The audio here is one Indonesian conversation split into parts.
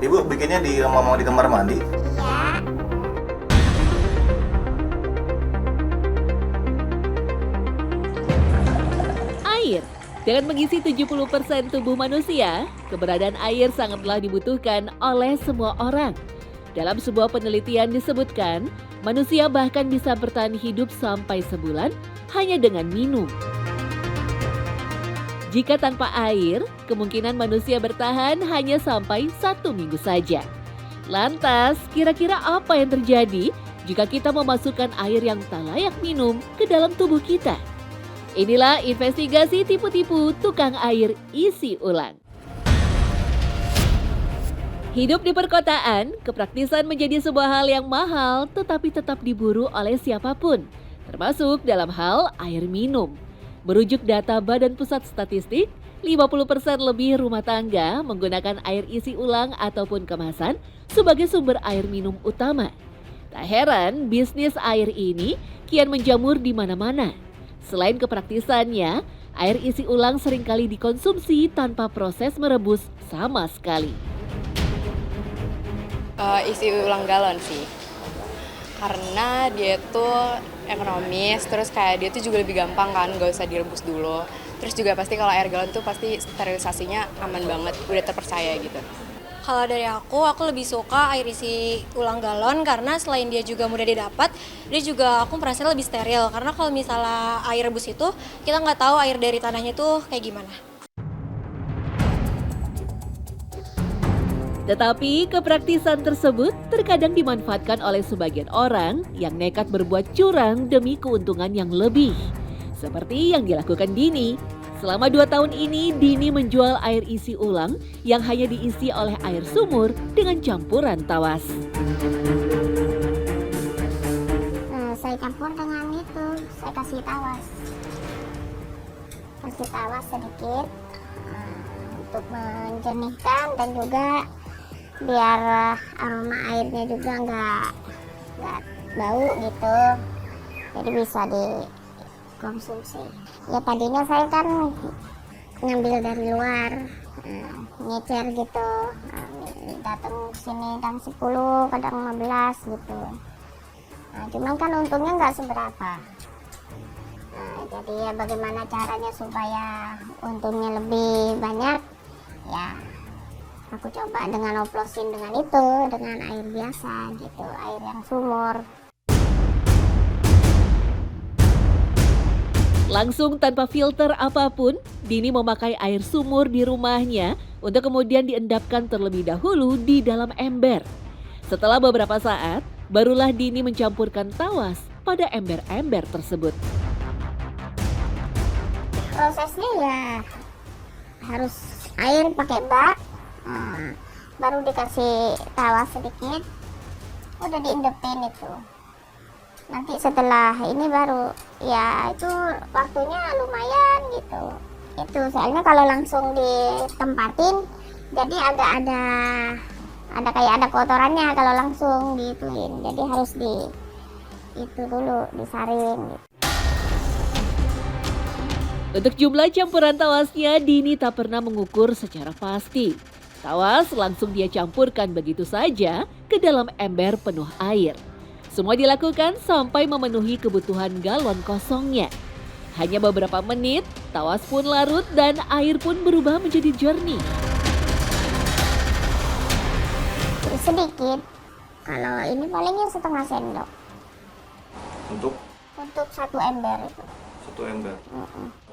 Ibu bikinnya mau di kamar mandi? Ya. Air. Dengan mengisi 70% tubuh manusia, keberadaan air sangatlah dibutuhkan oleh semua orang. Dalam sebuah penelitian disebutkan, manusia bahkan bisa bertahan hidup sampai sebulan hanya dengan minum. Jika tanpa air, kemungkinan manusia bertahan hanya sampai 1 minggu saja. Lantas, kira-kira apa yang terjadi jika kita memasukkan air yang tak layak minum ke dalam tubuh kita? Inilah investigasi tipu-tipu tukang air isi ulang. Hidup di perkotaan, kepraktisan menjadi sebuah hal yang mahal tetapi tetap diburu oleh siapapun, termasuk dalam hal air minum. Merujuk data Badan Pusat Statistik, 50% lebih rumah tangga menggunakan air isi ulang ataupun kemasan sebagai sumber air minum utama. Tak heran bisnis air ini kian menjamur di mana-mana. Selain kepraktisannya, air isi ulang seringkali dikonsumsi tanpa proses merebus sama sekali. Isi ulang galon sih, karena dia tuh ekonomis, terus kayak dia tuh juga lebih gampang kan, gak usah direbus dulu. Terus juga pasti kalau air galon tuh pasti sterilisasinya aman banget, udah terpercaya gitu. Kalau dari aku lebih suka air isi ulang galon karena selain dia juga mudah didapat, dia juga aku merasa lebih steril. Karena kalau misalnya air rebus itu, kita nggak tahu air dari tanahnya tuh kayak gimana. Tetapi kepraktisan tersebut terkadang dimanfaatkan oleh sebagian orang yang nekat berbuat curang demi keuntungan yang lebih. Seperti yang dilakukan Dini. Selama 2 tahun ini, Dini menjual air isi ulang yang hanya diisi oleh air sumur dengan campuran tawas. Saya campur dengan itu, saya kasih tawas. Kasih tawas sedikit untuk menjernihkan dan juga biar aroma airnya juga nggak bau gitu. Jadi bisa dikonsumsi. Ya tadinya saya kan ngambil dari luar, ngecer gitu, datang sini jam 10, kadang 15 gitu. Nah, cuman kan untungnya nggak seberapa. Jadi ya bagaimana caranya supaya untungnya lebih banyak, ya aku coba dengan oplosin dengan itu, dengan air biasa gitu, air yang sumur. Langsung tanpa filter apapun, Dini memakai air sumur di rumahnya untuk kemudian diendapkan terlebih dahulu di dalam ember. Setelah beberapa saat, barulah Dini mencampurkan tawas pada ember-ember tersebut. Prosesnya ya harus air pakai bak, baru dikasih tawas sedikit, udah diendepin itu. Nanti setelah ini baru ya itu waktunya lumayan gitu. Itu soalnya kalau langsung ditempatin jadi agak ada kayak ada kotorannya kalau langsung diituin. Jadi harus itu dulu disaring gitu. Untuk jumlah campuran tawasnya, Dini tak pernah mengukur secara pasti. Tawas langsung dia campurkan begitu saja ke dalam ember penuh air. Semua dilakukan sampai memenuhi kebutuhan galon kosongnya. Hanya beberapa menit, tawas pun larut dan air pun berubah menjadi jernih. Sedikit, kalau ini palingnya setengah sendok Untuk untuk 1 ember itu. 1 ember.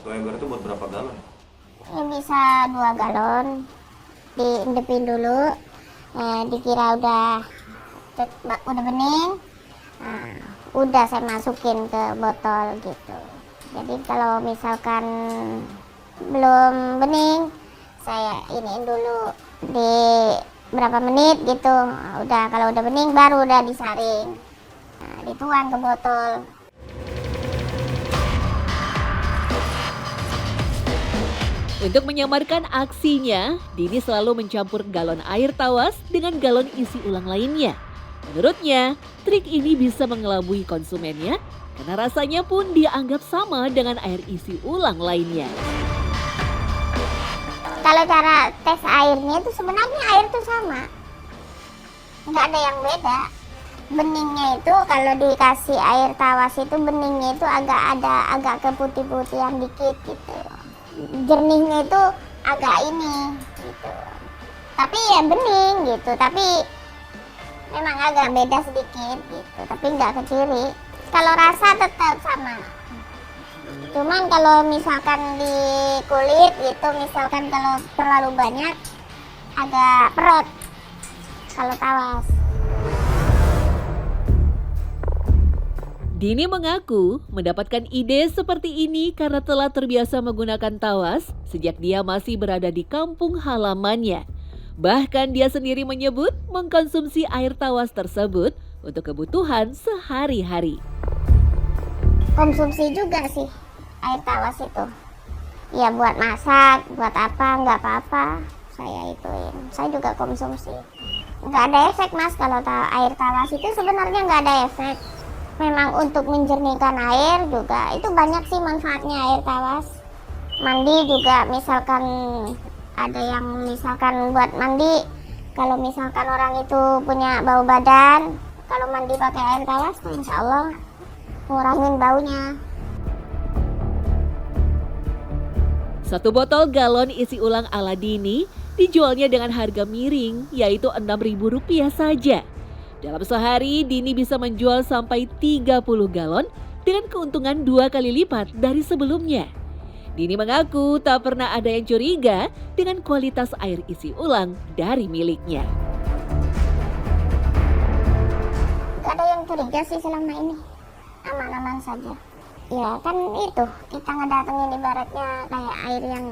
1 ember itu buat berapa galon? Ini bisa 2 galon, diendepin dulu, dikira udah bening. Nah, udah saya masukin ke botol gitu. Jadi kalau misalkan belum bening, saya iniin dulu di berapa menit gitu. Nah, udah kalau udah bening baru udah disaring. Nah, dituang ke botol. Untuk menyamarkan aksinya, Dini selalu mencampur galon air tawas dengan galon isi ulang lainnya. Menurutnya, trik ini bisa mengelabui konsumennya karena rasanya pun dianggap sama dengan air isi ulang lainnya. Kalau cara tes airnya itu sebenarnya air itu sama. nggak ada yang beda. Beningnya itu kalau dikasih air tawas itu beningnya itu agak keputih-putihan dikit gitu. Jernihnya itu agak ini gitu. Tapi ya bening gitu, tapi memang agak beda sedikit gitu, tapi nggak ke kiri. Kalau rasa tetap sama. Cuman kalau misalkan di kulit gitu, misalkan kalau terlalu banyak agak perut kalau tawas. Dini mengaku mendapatkan ide seperti ini karena telah terbiasa menggunakan tawas sejak dia masih berada di kampung halamannya. Bahkan dia sendiri menyebut mengkonsumsi air tawas tersebut untuk kebutuhan sehari-hari. Konsumsi juga sih air tawas itu. Ya buat masak, buat apa, nggak apa-apa. Saya ituin. Saya juga konsumsi. Nggak ada efek mas kalau air tawas itu sebenarnya nggak ada efek. Memang untuk menjernihkan air juga itu banyak sih manfaatnya air tawas. Mandi juga misalkan ada yang misalkan buat mandi. Kalau misalkan orang itu punya bau badan, kalau mandi pakai air tawas tuh insya Allah ngurangin baunya. Satu botol galon isi ulang ala Dini dijualnya dengan harga miring, yaitu Rp6.000 saja. Dalam sehari, Dini bisa menjual sampai 30 galon dengan keuntungan 2 kali lipat dari sebelumnya. Dini mengaku tak pernah ada yang curiga dengan kualitas air isi ulang dari miliknya. Gak ada yang curiga sih selama ini. Aman-aman saja. Ya kan itu, kita ngedatengin ibaratnya kayak air yang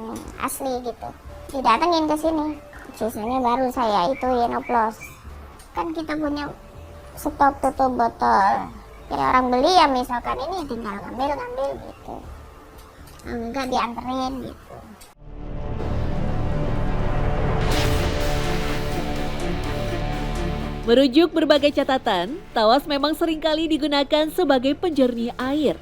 asli gitu. Didatengin ke sini, sisanya baru saya ituin oplos. Kan kita punya stok tutup botol. Ya orang beli ya misalkan ini tinggal ngambil gitu. Enggak dianterin gitu. Merujuk berbagai catatan, tawas memang seringkali digunakan sebagai penjernih air.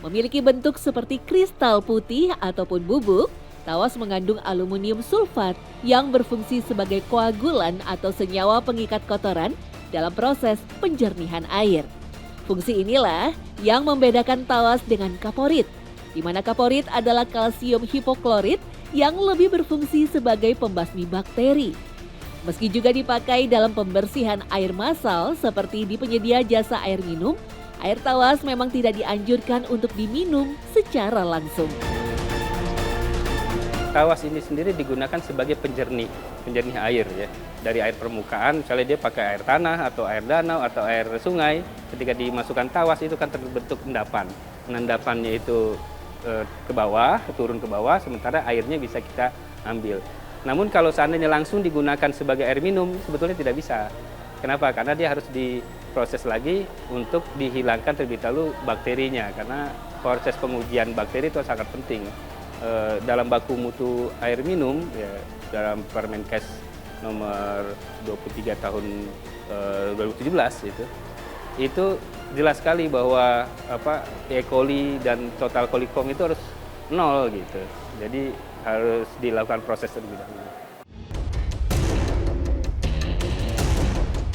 Memiliki bentuk seperti kristal putih ataupun bubuk, tawas mengandung aluminium sulfat yang berfungsi sebagai koagulan atau senyawa pengikat kotoran dalam proses penjernihan air. Fungsi inilah yang membedakan tawas dengan kaporit, di mana kaporit adalah kalsium hipoklorit yang lebih berfungsi sebagai pembasmi bakteri. Meski juga dipakai dalam pembersihan air massal seperti di penyedia jasa air minum, air tawas memang tidak dianjurkan untuk diminum secara langsung. Tawas ini sendiri digunakan sebagai penjernih air ya. Dari air permukaan, misalnya dia pakai air tanah atau air danau atau air sungai, ketika dimasukkan tawas itu kan terbentuk endapan. Endapannya itu ke bawah, turun ke bawah, sementara airnya bisa kita ambil. Namun kalau seandainya langsung digunakan sebagai air minum, sebetulnya tidak bisa. Kenapa? Karena dia harus diproses lagi untuk dihilangkan terlebih dahulu bakterinya, karena proses pengujian bakteri itu sangat penting. Dalam baku mutu air minum, ya, dalam Permenkes nomor 23 tahun 2017 itu jelas sekali bahwa E. coli dan total coliform itu harus 0 gitu. Jadi harus dilakukan proses terlebih dahulu.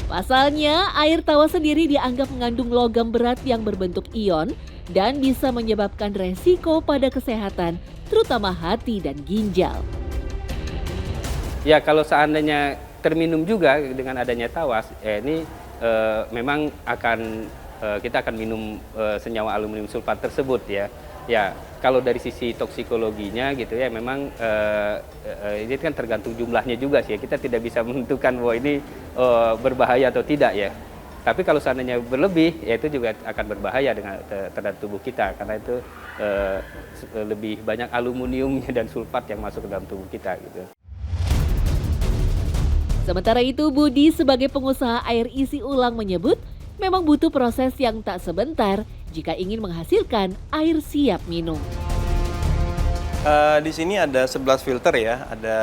Pasalnya, air tawas sendiri dianggap mengandung logam berat yang berbentuk ion dan bisa menyebabkan resiko pada kesehatan, terutama hati dan ginjal. Ya, kalau seandainya terminum juga dengan adanya tawas, ini memang kita akan minum senyawa aluminium sulfat tersebut ya. Ya, kalau dari sisi toksikologinya gitu ya, memang ini kan tergantung jumlahnya juga sih. Kita tidak bisa menentukan bahwa ini berbahaya atau tidak ya. Tapi kalau seandainya berlebih, ya itu juga akan berbahaya terhadap tubuh kita, karena itu lebih banyak aluminiumnya dan sulfat yang masuk ke dalam tubuh kita gitu. Sementara itu, Budi sebagai pengusaha air isi ulang menyebut memang butuh proses yang tak sebentar jika ingin menghasilkan air siap minum. Di sini ada 11 filter ya, ada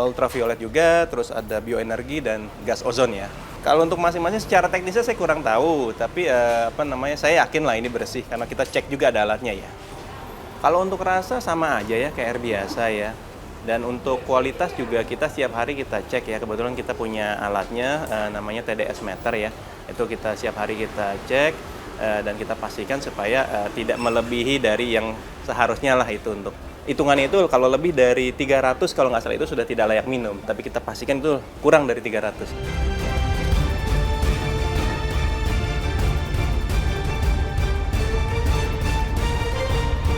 ultraviolet juga, terus ada bioenergi dan gas ozon ya. Kalau untuk masing-masing secara teknisnya saya kurang tahu, tapi saya yakin lah ini bersih karena kita cek juga ada alatnya ya. Kalau untuk rasa sama aja ya kayak air biasa ya. Dan untuk kualitas juga kita setiap hari kita cek ya, kebetulan kita punya alatnya namanya TDS meter ya. Itu kita setiap hari kita cek dan kita pastikan supaya tidak melebihi dari yang seharusnya lah itu. Untuk hitungannya itu kalau lebih dari 300 kalau nggak salah itu sudah tidak layak minum, tapi kita pastikan itu kurang dari 300.